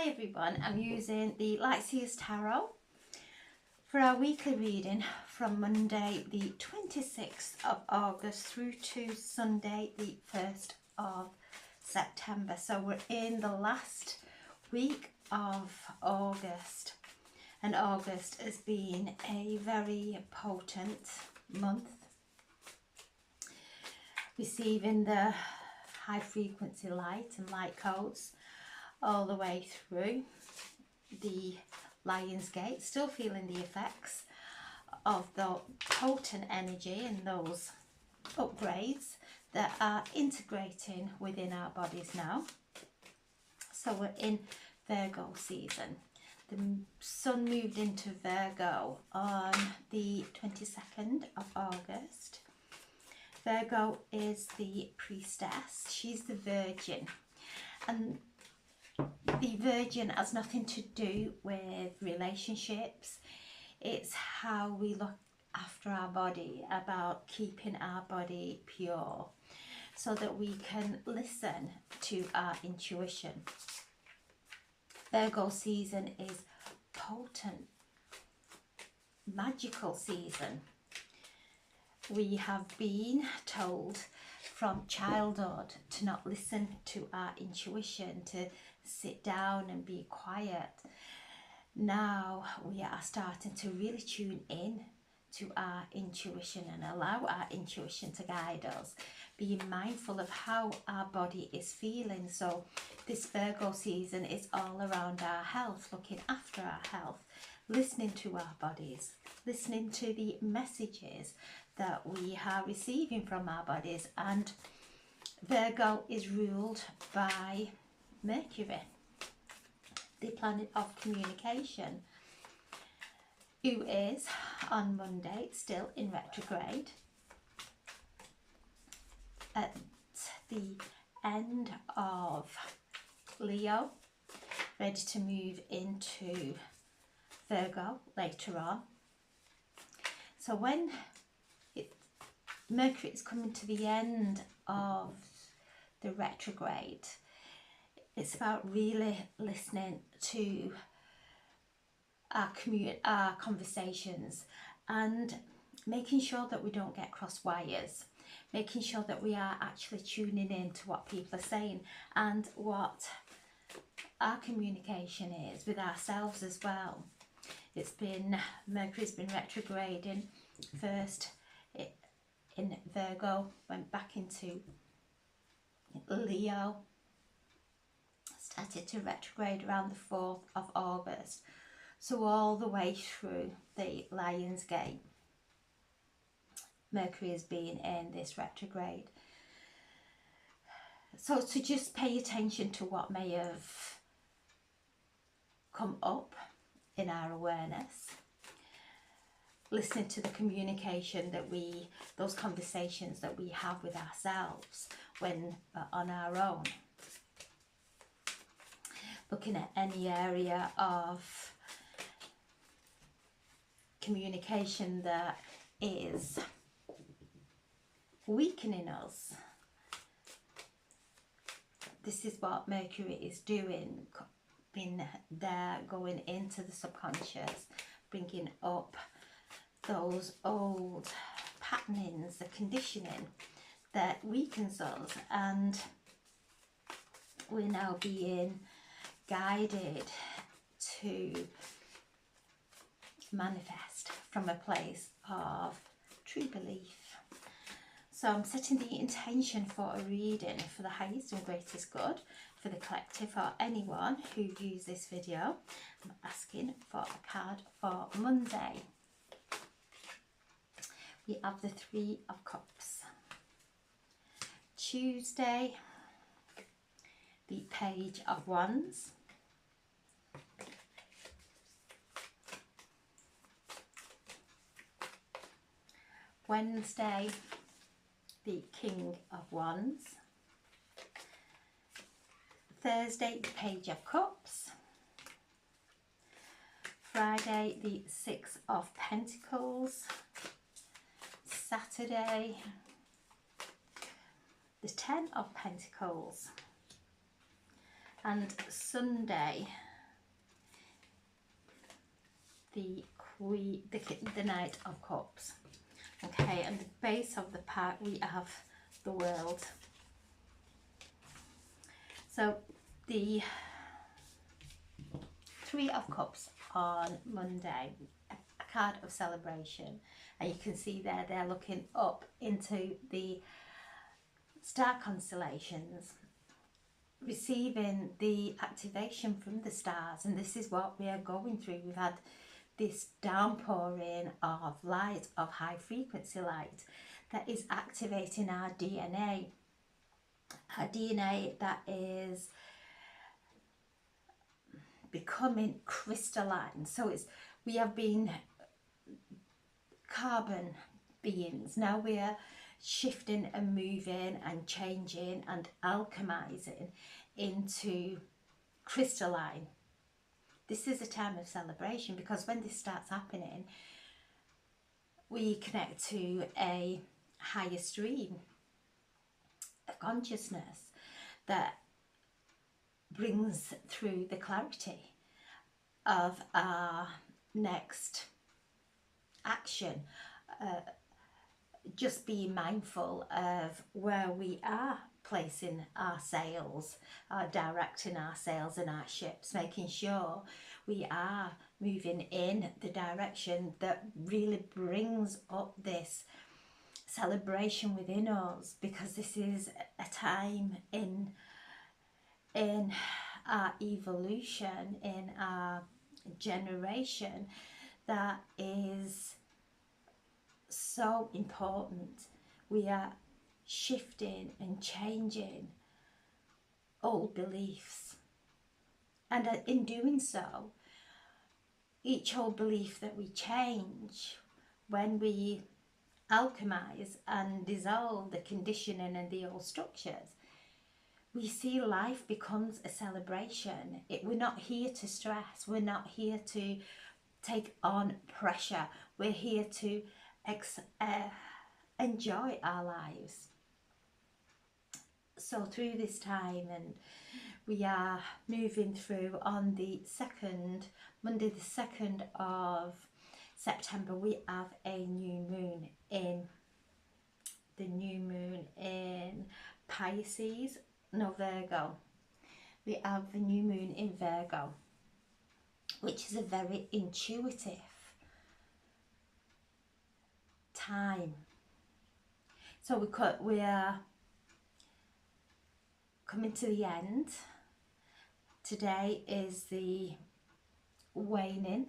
Hi everyone, I'm using the Lightseers Tarot for our weekly reading from Monday the 26th of August through to Sunday the 1st of September. So we're in the last week of August, and August has been a very potent month, receiving the high frequency light and light codes all the way through the Lion's Gate, still feeling the effects of the potent energy and those upgrades that are integrating within our bodies now. So we're in Virgo season. The sun moved into Virgo on the 22nd of August. Virgo is the priestess, she's the virgin, and the Virgin has nothing to do with relationships. It's how we look after our body, about keeping our body pure so that we can listen to our intuition. Virgo season is potent, magical season. We have been told from childhood to not listen to our intuition, to sit down and be quiet. Now we are starting to really tune in to our intuition and allow our intuition to guide us, being mindful of how our body is feeling. So this Virgo season is all around our health, looking after our health, listening to our bodies, listening to the messages that we are receiving from our bodies. And Virgo is ruled by Mercury, the planet of communication, who is on Monday still in retrograde at the end of Leo, ready to move into Virgo later on. So when Mercury is coming to the end of the retrograde, it's about really listening to our conversations and making sure that we don't get cross wires, making sure that we are actually tuning in to what people are saying and what our communication is with ourselves as well. Mercury's been retrograding first in Virgo, went back into Leo, started to retrograde around the 4th of August. So all the way through the Lion's Gate, Mercury has been in this retrograde. So to just pay attention to what may have come up in our awareness, listening to the communication that those conversations that we have with ourselves when we're on our own. Looking at any area of communication that is weakening us. This is what Mercury is doing, being there, going into the subconscious, bringing up those old patternings, the conditioning that weakens us, and we're now being guided to manifest from a place of true belief. So I'm setting the intention for a reading for the highest and greatest good for the collective or anyone who views this video. I'm asking for a card for Monday. We have the 3 of Cups. Tuesday, the Page of Wands. Wednesday, the King of Wands. Thursday, the Page of Cups. Friday, the 6 of Pentacles. Saturday, the 10 of Pentacles. And Sunday, the Queen, the Knight of Cups. Okay, and the base of the pack we have the World. So the Three of Cups on Monday, a card of celebration, and you can see there they're looking up into the star constellations, receiving the activation from the stars, and this is what we are going through. We've had this downpouring of light, of high frequency light, that is activating our DNA that is becoming crystalline. So we have been carbon beings, now we are shifting and moving and changing and alchemizing into crystalline. This is a time of celebration, because when this starts happening, we connect to a higher stream of consciousness that brings through the clarity of our next action. Just being mindful of where we are placing our sails, directing our sails and our ships, making sure we are moving in the direction that really brings up this celebration within us, because this is a time in our evolution, in our generation, that is so important. We are shifting and changing old beliefs, and in doing so, each old belief that we change, when we alchemize and dissolve the conditioning and the old structures, we see life becomes a celebration. We're not here to stress, we're not here to take on pressure, we're here to enjoy our lives. So through this time, and we are moving through on the Monday the 2nd of September, we have a new moon in Pisces, no, Virgo. We have the new moon in Virgo, which is a very intuitive time. So we are coming to the end. Today is the waning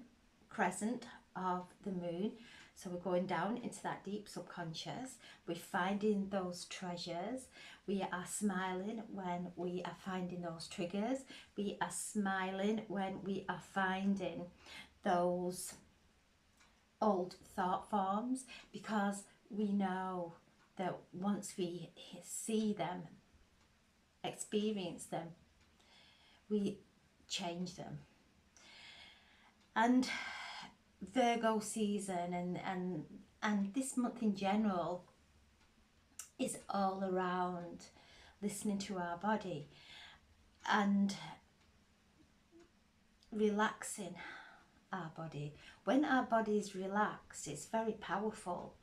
crescent of the moon, so we're going down into that deep subconscious. We're finding those treasures. We are smiling when we are finding those triggers. We are smiling when we are finding those old thought forms, because we know that once we see them, experience them, we change them. And Virgo season and this month in general is all around listening to our body and relaxing our body. When our body is relaxed, it's very powerful.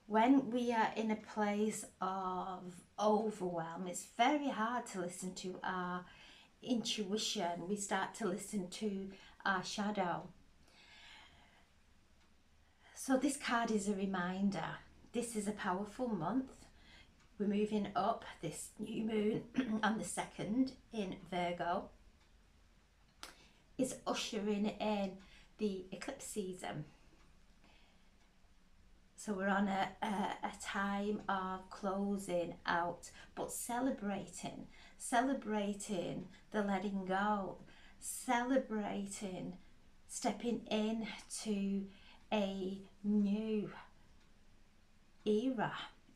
When we are in a place of overwhelm, it's very hard to listen to our intuition. We start to listen to our shadow. So this card is a reminder. This is a powerful month. We're moving up this new moon on the 2nd in Virgo. Is ushering in the eclipse season. So we're on a time of closing out, but celebrating the letting go, celebrating stepping into a new era,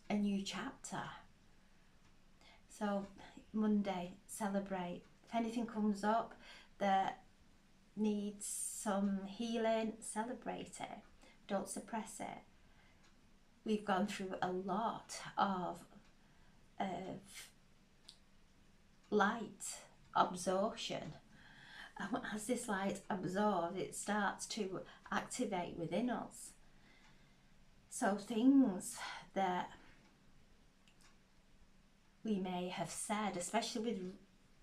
a new chapter. So Monday, celebrate. If anything comes up that needs some healing, celebrate it. Don't suppress it. We've gone through a lot of light absorption And as this light absorbs, it starts to activate within us. So things that we may have said, especially with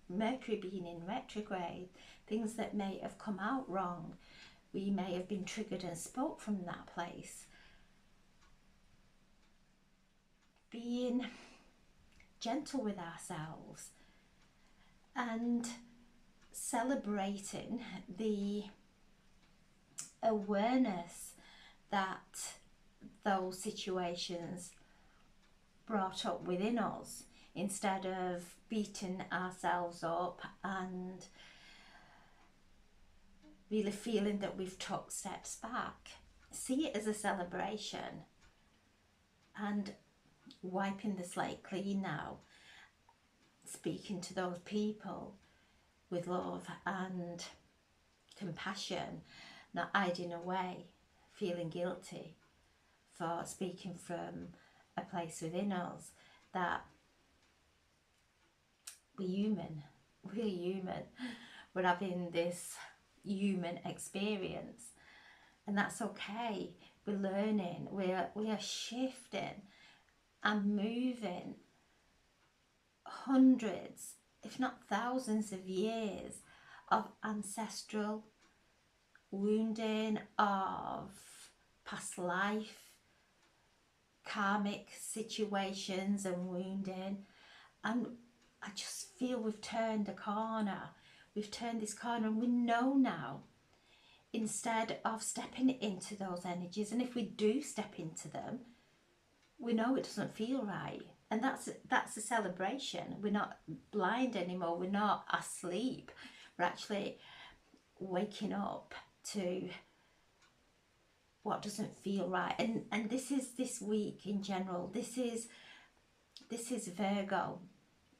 Mercury being in retrograde, things that may have come out wrong, we may have been triggered and spoke from that place. Being gentle with ourselves and celebrating the awareness that those situations brought up within us, instead of beating ourselves up and really feeling that we've took steps back. See it as a celebration and wiping the slate clean now, speaking to those people with love and compassion, not hiding away, feeling guilty for speaking from a place within us that we're human, we're having this human experience, and that's okay. We're learning, we are shifting and moving hundreds, if not thousands of years of ancestral wounding, of past life, karmic situations and wounding. And I just feel we've turned a corner. We've turned this corner, and we know now, instead of stepping into those energies, and if we do step into them, we know it doesn't feel right. And that's a celebration. We're not blind anymore. We're not asleep. We're actually waking up to what doesn't feel right. And this is this week in general. This is Virgo.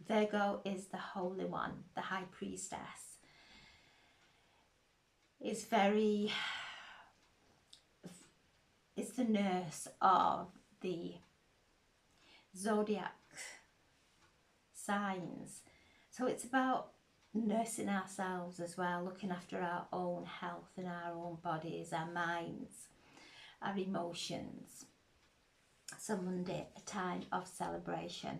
Virgo is the Holy One, the High Priestess. It's the nurse of the zodiac signs. So it's about nursing ourselves as well, looking after our own health and our own bodies, our minds, our emotions. So Monday, a time of celebration.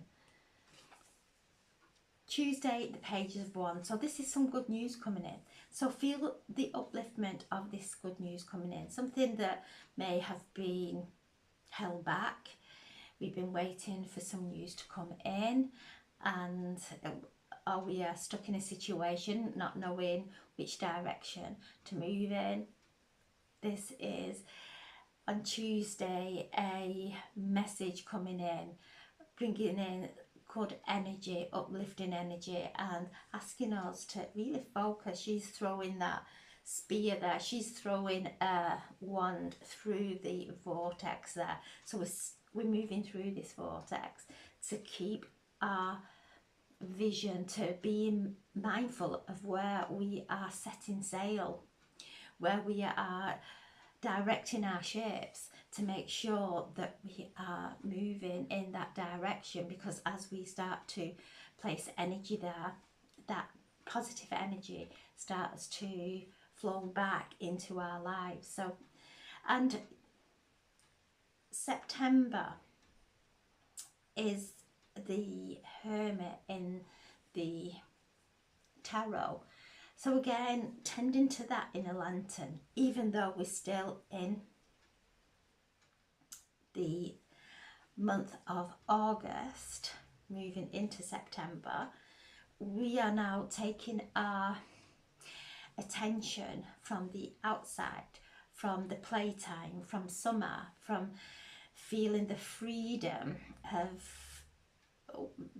Tuesday, the Pages of Wands. So this is some good news coming in. So feel the upliftment of this good news coming in. Something that may have been held back. We've been waiting for some news to come in, and we are stuck in a situation not knowing which direction to move in. This is on Tuesday a message coming in, bringing in good energy, uplifting energy, and asking us to really focus. She's throwing that spear there. She's throwing a wand through the vortex there. So we're moving through this vortex to keep our vision, to being mindful of where we are setting sail, where we are directing our ships, to make sure that we are moving in that direction, because as we start to place energy there, that positive energy starts to flow back into our lives. So, and September is the Hermit in the tarot. So again, tending to that inner lantern, even though we're still in the month of August, moving into September, we are now taking our attention from the outside, from the playtime, from summer, from feeling the freedom of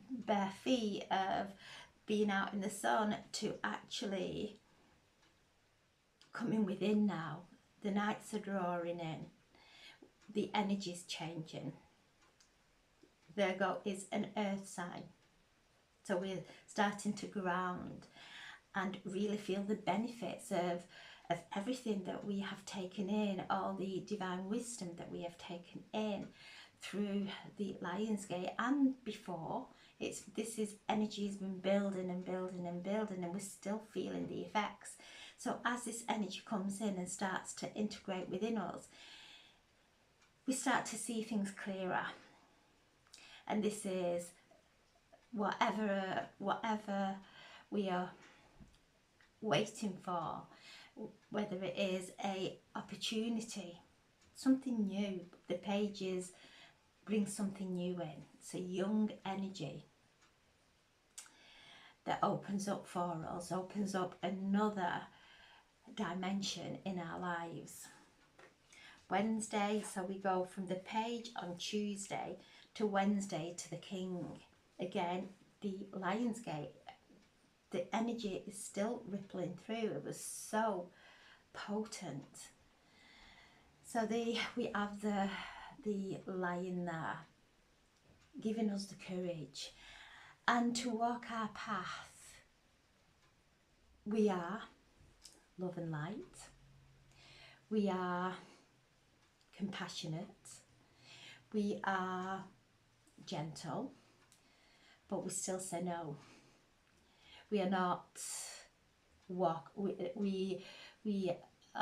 bare feet, of being out in the sun, to actually coming within now. The nights are drawing in, the energy's changing. Virgo is an earth sign, so we're starting to ground and really feel the benefits of everything that we have taken in, all the divine wisdom that we have taken in through the Lionsgate and before This is energy has been building and building and building, and we're still feeling the effects. So as this energy comes in and starts to integrate within us, we start to see things clearer. And this is whatever we are waiting for, whether it is a opportunity, something new. The pages bring something new in. It's a young energy that opens up for us, opens up another dimension in our lives. Wednesday, so we go from the page on Tuesday to Wednesday to the King. Again, the Lionsgate, the energy is still rippling through. It was so potent. So we have the Lion there, giving us the courage and to walk our path. We are love and light. We are compassionate. We are gentle, but we still say no. We are not we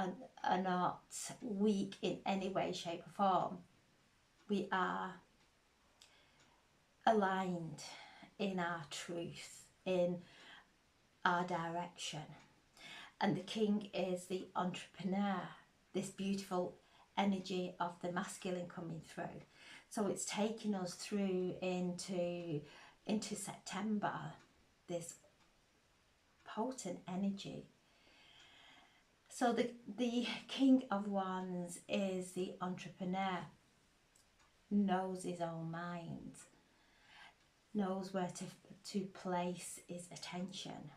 are not weak in any way, shape or form. We are aligned in our truth, in our direction. And the King is the entrepreneur, this beautiful energy of the masculine coming through. So it's taking us through into September, this potent energy. So the King of Wands is the entrepreneur, knows his own mind, knows where to place his attention.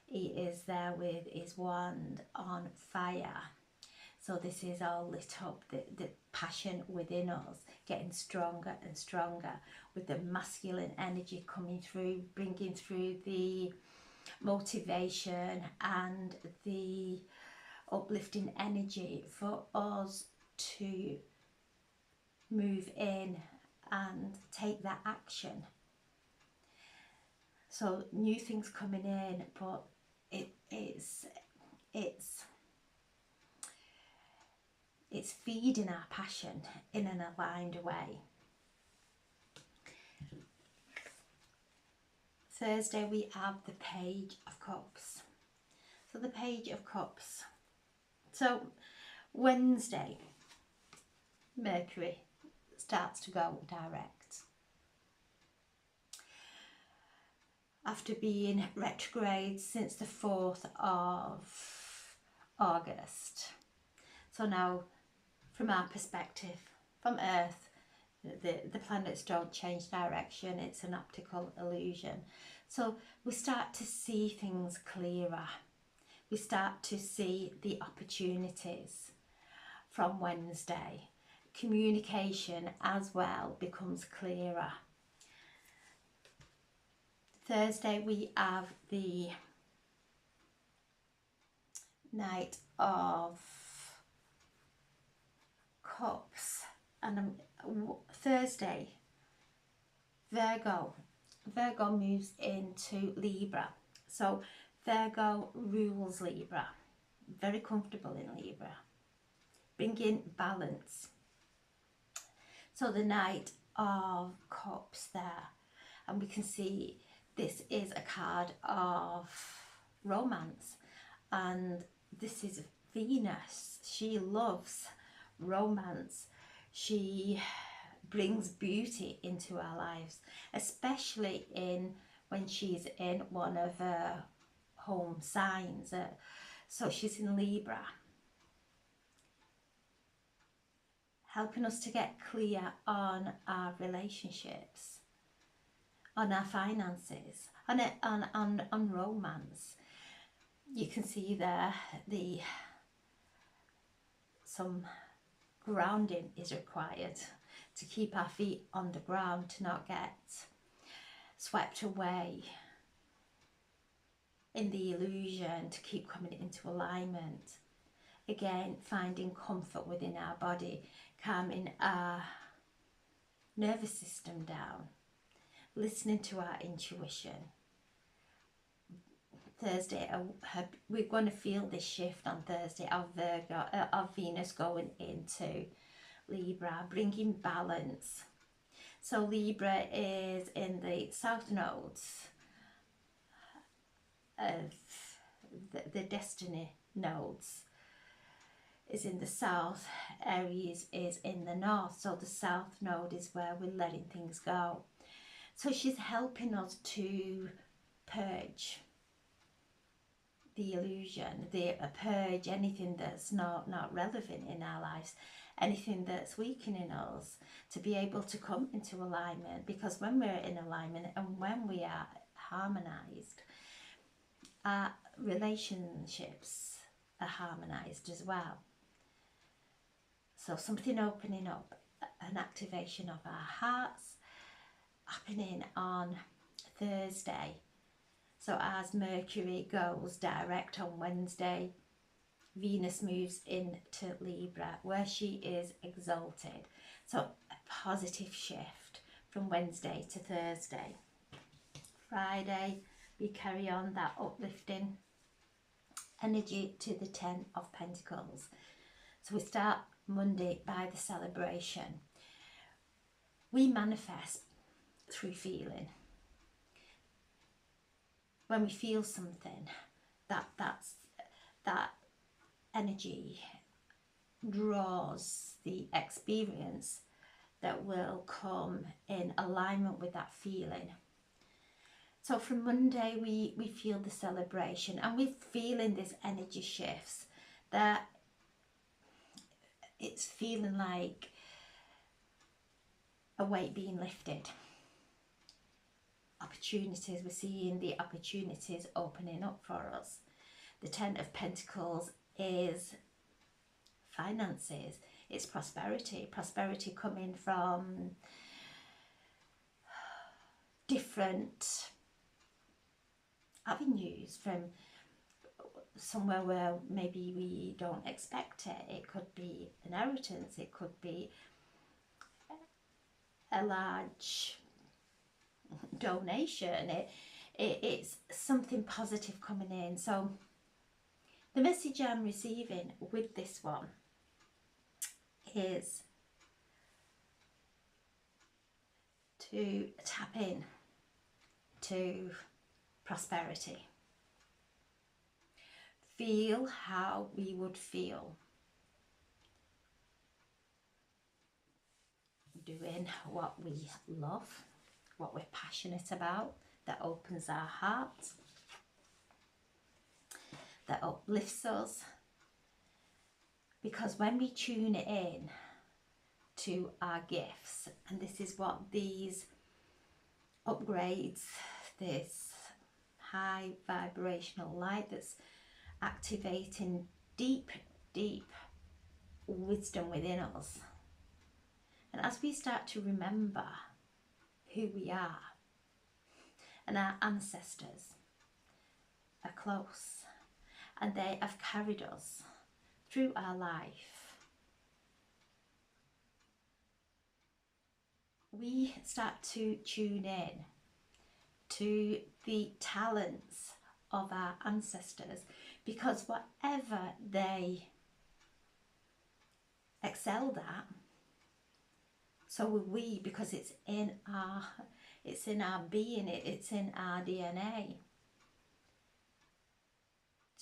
He is there with his wand on fire. So this is all lit up, the passion within us getting stronger and stronger, with the masculine energy coming through, bringing through the motivation and the uplifting energy for us to move in and take that action. So new things coming in, but it's feeding our passion in an aligned way. Thursday we have the Page of Cups. So the Page of Cups. So Wednesday, Mercury starts to go direct. After being retrograde since the 4th of August. So now, from our perspective, from Earth, the planets don't change direction, it's an optical illusion. So we start to see things clearer. We start to see the opportunities from Wednesday. Communication as well becomes clearer. Thursday we have the Knight of Cups, and Thursday Virgo moves into Libra. So Virgo rules Libra, very comfortable in Libra, bringing balance. So the Knight of Cups there, and we can see this is a card of romance, and this is Venus. She loves romance. She brings beauty into our lives, especially when she's in one of her home signs. So she's in Libra, helping us to get clear on our relationships, on our finances, on romance. You can see there some grounding is required to keep our feet on the ground, to not get swept away in the illusion, to keep coming into alignment. Again, finding comfort within our body, calming our nervous system down, listening to our intuition. Thursday, we're going to feel this shift on Thursday of Virgo, of Venus going into Libra, bringing balance. So Libra is in the south nodes of the destiny nodes is in the south, Aries is in the north. So the south node is where we're letting things go. So she's helping us to purge the illusion, purge anything that's not relevant in our lives, anything that's weakening us, to be able to come into alignment. Because when we're in alignment and when we are harmonized, our relationships are harmonized as well. So something opening up, an activation of our hearts happening on Thursday. So as Mercury goes direct on Wednesday, Venus moves into Libra, where she is exalted. So a positive shift from Wednesday to Thursday. Friday, we carry on that uplifting energy to the Ten of Pentacles. So we start Monday by the celebration. We manifest through feeling. When we feel something, that energy draws the experience that will come in alignment with that feeling. So from Monday we feel the celebration, and we're feeling this energy shifts, that it's feeling like a weight being lifted. Opportunities, we're seeing the opportunities opening up for us. The Ten of Pentacles is finances, it's prosperity coming from different avenues, from somewhere where maybe we don't expect it. It could be inheritance, it could be a large donation, it's something positive coming in. So the message I'm receiving with this one is to tap in to prosperity. Feel how we would feel doing what we love, what we're passionate about, that opens our heart, that uplifts us. Because when we tune in to our gifts, and this is what these upgrades, this high vibrational light that's activating deep wisdom within us. And as we start to remember who we are, and our ancestors are close, and they have carried us through our life, we start to tune in to the talents of our ancestors, because whatever they excelled at, so will we, because it's in our being, it's in our DNA.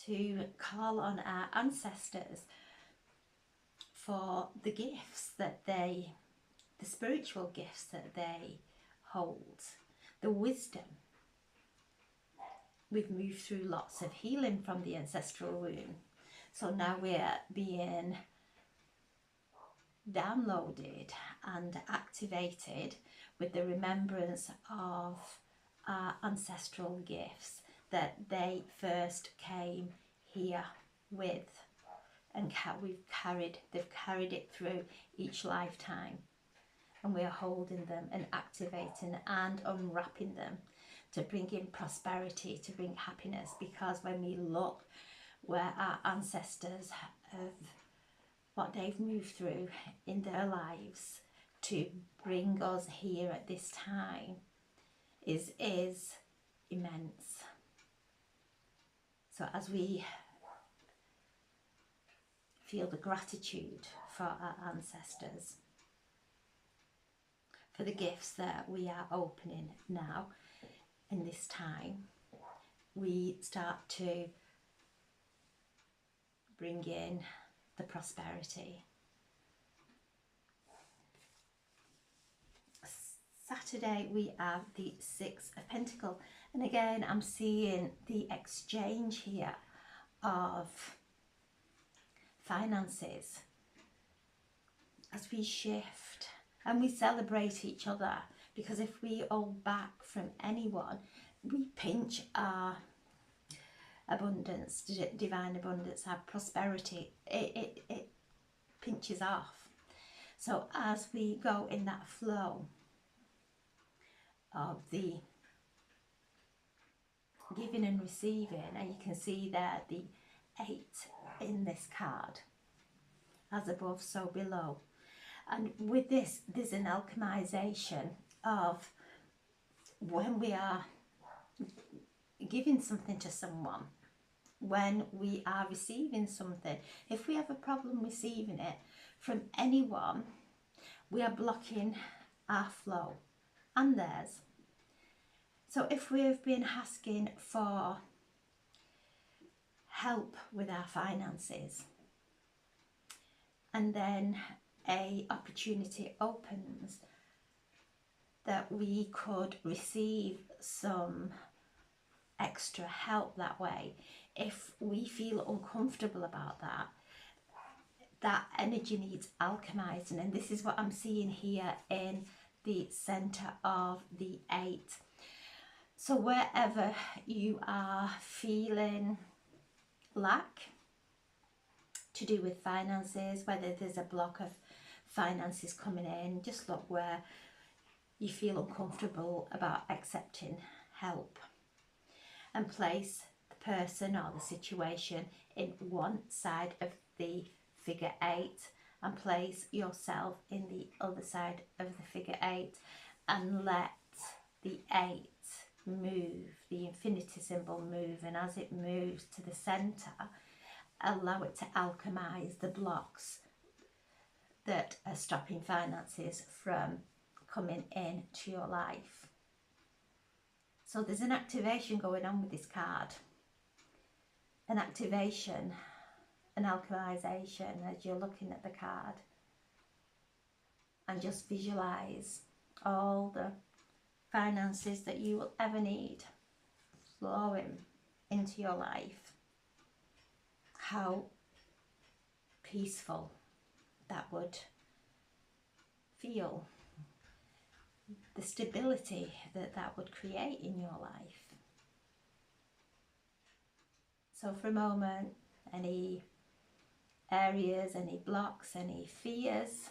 To call on our ancestors for the gifts that the spiritual gifts that they hold, the wisdom. We've moved through lots of healing from the ancestral womb. So now we're being downloaded and activated with the remembrance of our ancestral gifts that they first came here with, and they've carried it through each lifetime, and we're holding them and activating and unwrapping them to bring in prosperity, to bring happiness. Because when we look where our ancestors have, what they've moved through in their lives to bring us here at this time, is immense. So as we feel the gratitude for our ancestors, for the gifts that we are opening now in this time, we start to bring in the prosperity. Saturday we have the Six of Pentacles, and again I'm seeing the exchange here of finances as we shift and we celebrate each other, because if we hold back from anyone, we pinch our abundance, divine abundance, our prosperity, it pinches off. So as we go in that flow of the giving and receiving, and you can see there the 8 in this card, as above so below, and with this there's an alchemization of when we are giving something to someone, when we are receiving something. If we have a problem receiving it from anyone, we are blocking our flow and theirs. So if we've been asking for help with our finances, and then a opportunity opens that we could receive some extra help that way, if we feel uncomfortable about that, that energy needs alchemizing. And this is what I'm seeing here in the center of the 8. So wherever you are feeling lack to do with finances, whether there's a block of finances coming in, just look where you feel uncomfortable about accepting help, and place the person or the situation in one side of the figure 8, and place yourself in the other side of the figure 8, and let the 8 move, the infinity symbol move, and as it moves to the center, allow it to alchemize the blocks that are stopping finances from coming into your life. So there's an activation going on with this card, an activation, an alchemization as you're looking at the card, and just visualize all the finances that you will ever need flowing into your life. How peaceful that would feel, the stability that that would create in your life. So for a moment, any areas, any blocks, any fears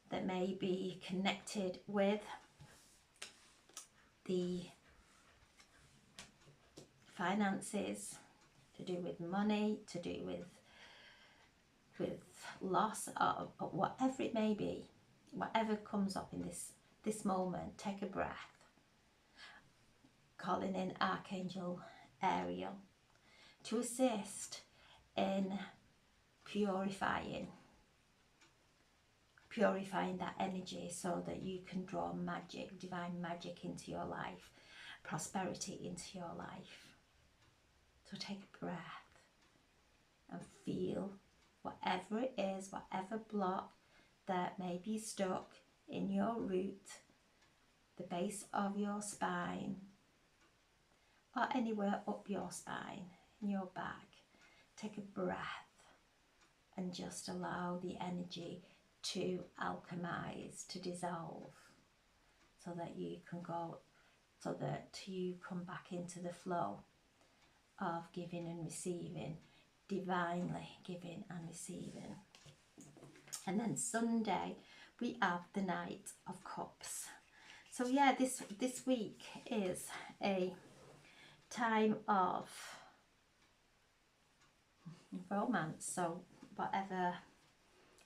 that may be connected with the finances, to do with money, to do with loss, or whatever it may be, whatever comes up in this moment, take a breath, calling in Archangel Ariel to assist in purifying that energy, so that you can draw magic, divine magic into your life, prosperity into your life. So take a breath and feel whatever it is, whatever block that may be stuck in your root, the base of your spine, or anywhere up your spine, in your back. Take a breath and just allow the energy to alchemize, to dissolve, so that you can go, so that you come back into the flow of giving and receiving, divinely giving and receiving. And then Sunday we have the Knight of Cups. So yeah, this week is a time of romance. So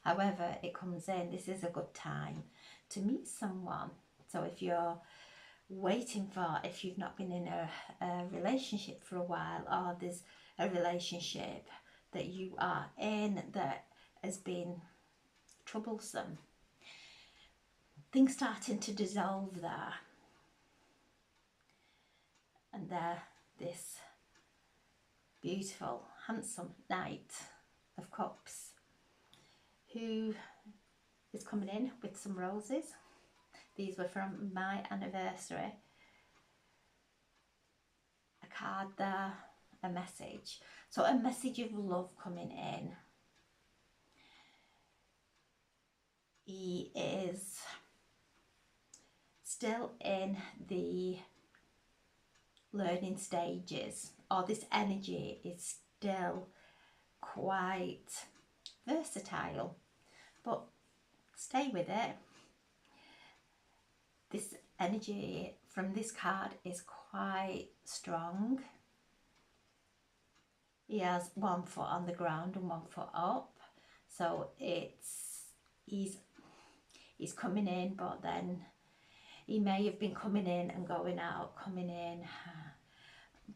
however it comes in, this is a good time to meet someone. So if you're waiting for, if you've not been in a relationship for a while, or there's a relationship that you are in that has been troublesome. Things starting to dissolve there. And there, this beautiful, handsome Knight of Cups, who is coming in with some roses. These were from my anniversary. A card there, a message. So a message of love coming in. He is still in the learning stages, or this energy is still quite versatile, but stay with it. This energy from this card is quite strong. He has one foot on the ground and one foot up, so he's coming in, but then he may have been coming in and going out, coming in,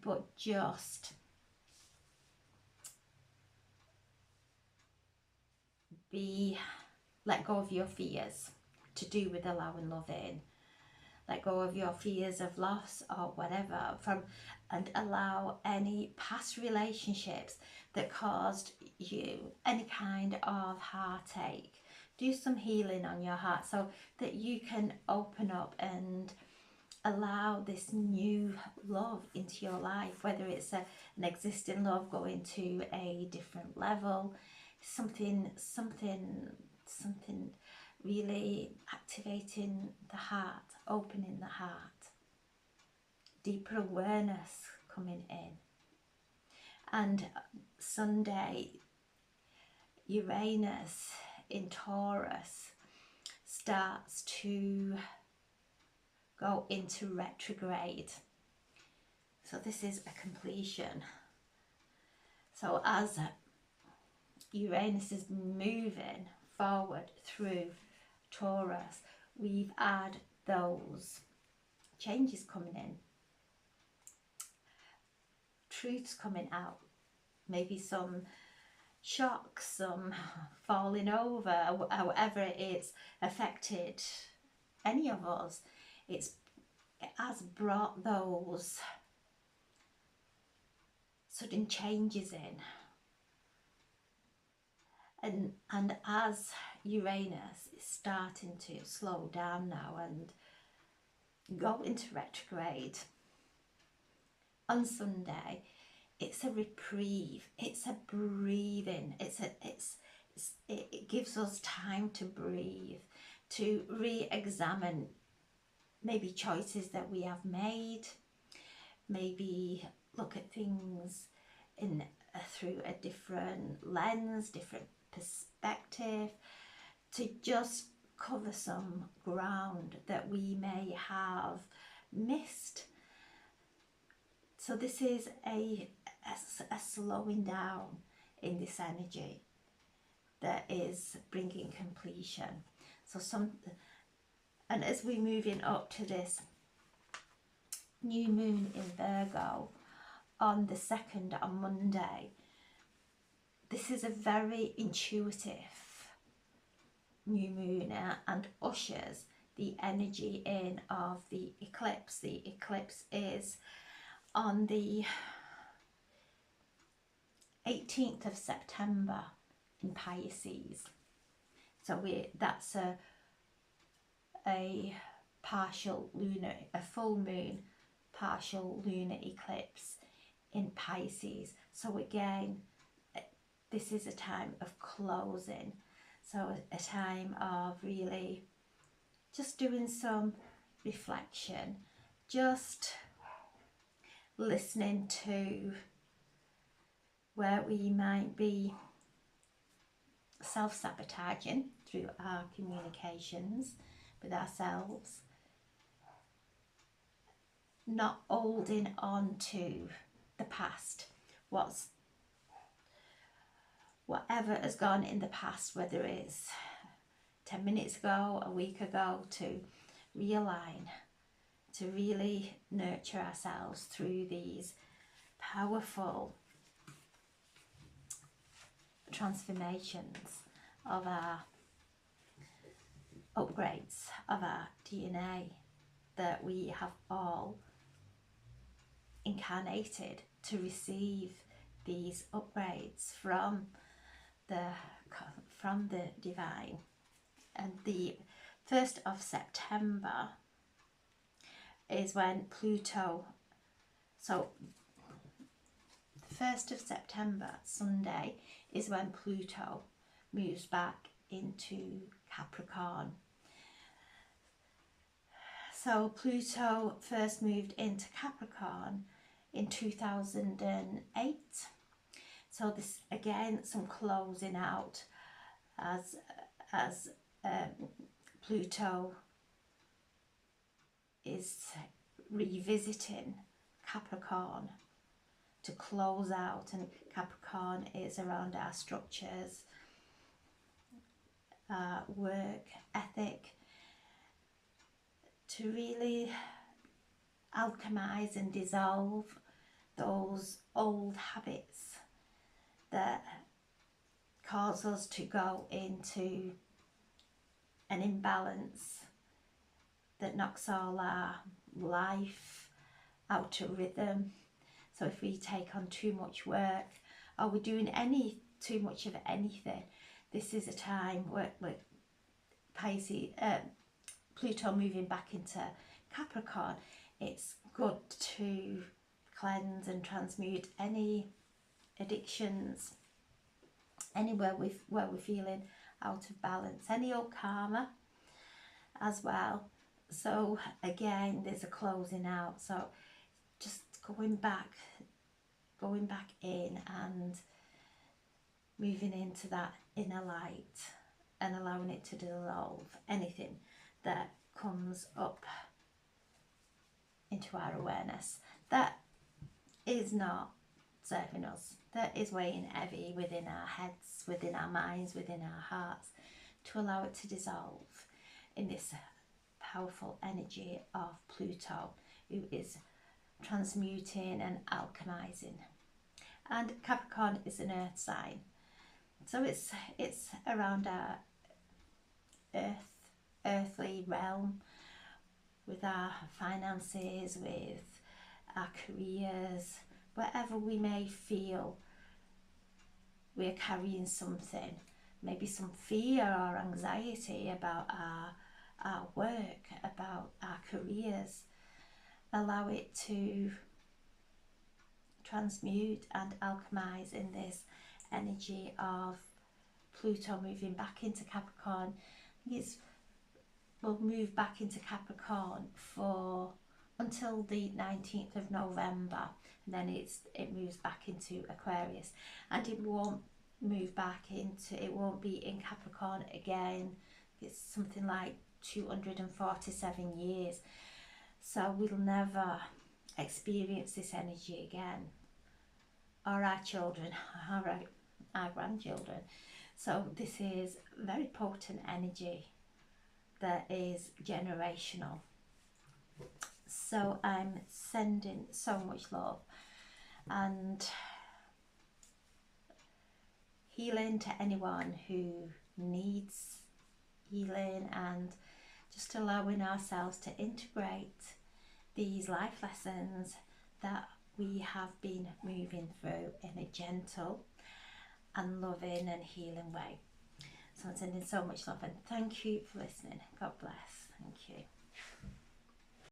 but just let go of your fears to do with allowing love in. Let go of your fears of loss or whatever, and allow any past relationships that caused you any kind of heartache. Do some healing on your heart so that you can open up and allow this new love into your life, whether it's an existing love going to a different level, something really activating the heart, opening the heart, deeper awareness coming in. And Sunday, Uranus in Taurus starts to go into retrograde. So this is a completion. So as Uranus is moving forward through Taurus, we've had those changes coming in, truths coming out, maybe some shocks, some falling over, however it's affected any of us. It has brought those sudden changes in. And as Uranus is starting to slow down now and go into retrograde, on Sunday, it's a reprieve, it's a breathing, it gives us time to breathe, to re-examine maybe choices that we have made, maybe look at things in through a different lens, different perspective, to just cover some ground that we may have missed. So this is a slowing down in this energy that is bringing completion. And as we're moving up to this new moon in Virgo on the 2nd, on Monday, this is a very intuitive new moon and ushers the energy in of the eclipse. The eclipse is on the 18th of September in Pisces. So that's a partial lunar, a full moon, partial lunar eclipse in Pisces. So again, this is a time of closing. So a time of really just doing some reflection, just listening to where we might be self-sabotaging through our communications with ourselves, not holding on to the past, whatever has gone in the past, whether it's 10 minutes ago, a week ago, to realign to really nurture ourselves through these powerful transformations of our upgrades of our DNA that we have all incarnated to receive these upgrades from the divine. And the 1st of September is when Pluto, so the 1st of September, Sunday, is when Pluto moves back into Capricorn. So Pluto first moved into Capricorn in 2008. So this, again, some closing out as Pluto is revisiting Capricorn to close out, and Capricorn is around our structures, work ethic, to really alchemize and dissolve those old habits that cause us to go into an imbalance that knocks all our life out of rhythm. So if we take on too much work, or we're doing too much of anything, this is a time where Pisces, Pluto moving back into Capricorn, it's good to cleanse and transmute any addictions, anywhere where we're feeling out of balance, any old karma as well. So again, there's a closing out, so just going back in and moving into that inner light and allowing it to dissolve anything that comes up into our awareness that is not serving us, that is weighing heavy within our heads, within our minds, within our hearts, to allow it to dissolve in this powerful energy of Pluto, who is transmuting and alchemizing. And Capricorn is an earth sign, so it's around our earthly realm, with our finances, with our careers, wherever we may feel we're carrying something, maybe some fear or anxiety about our work, about our careers. Allow it to transmute and alchemize in this energy of Pluto moving back into Capricorn. Will move back into Capricorn for until the 19th of November, and then it moves back into Aquarius, and it won't be in Capricorn again. It's something like 247 years, so we'll never experience this energy again, or our children, or our grandchildren. So this is very potent energy that is generational. So I'm sending so much love and healing to anyone who needs healing, and just allowing ourselves to integrate these life lessons that we have been moving through in a gentle and loving and healing way. So I'm sending so much love, and thank you for listening. God bless.